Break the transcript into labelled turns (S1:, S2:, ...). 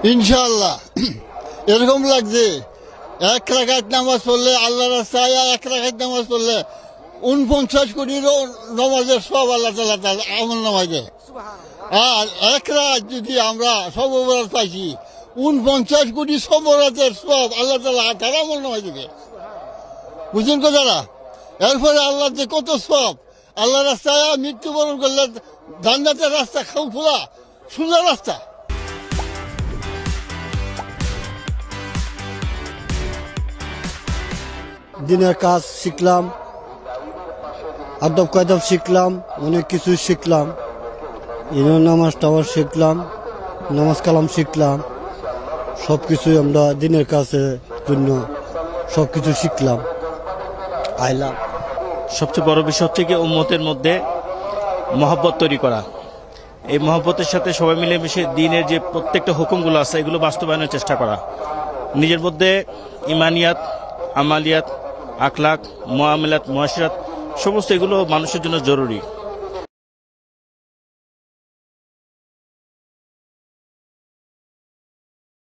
S1: ইনশাআল্লাহ এরকম লাগছে, এক রাকাত নামাজ পড়লে আল্লাহ রাস্তায়, এক রাকাত নামাজ পড়লে 49 কোটিরও নামাজের সব আল্লাহ তাআলা তার আমল নামায় দেয়। আর এক রাত যদি আমরা সব অপরাধ পাইছি, 49 কোটি সব অপরাধের সব আল্লাহ তাআলা তার আমল নামায় দেবে। বুঝলেন কথাটা? এরপরে আল্লাহ যে কত সব, আল্লাহ রাস্তায় মৃত্যুবরণ করলে জান্নাতের রাস্তা খোলা সোজা রাস্তা।
S2: দিনের কাজ শিখলাম, আদব কায়দব শিখলাম, অনেক কিছু শিখলাম। নামাজ টামাজ শিখলাম, নামাজ কালাম শিখলাম, সব কিছুই আমরা দিনের কাজের জন্য সব কিছু শিখলাম, আইলাম।
S3: সবচেয়ে বড় বিষয় হচ্ছে কি উম্মতের মধ্যে মহব্বত তৈরি করা। এই মহব্বতের সাথে সবাই মিলেমিশে দিনের যে প্রত্যেকটা হুকুমগুলো আছে এগুলো বাস্তবায়নের চেষ্টা করা। নিজের মধ্যে ইমানিয়াত, আমালিয়াত, আখলাক, মুআমালাত, মুআশিরাত সমস্ত এগুলো মানুষের জন্য জরুরি।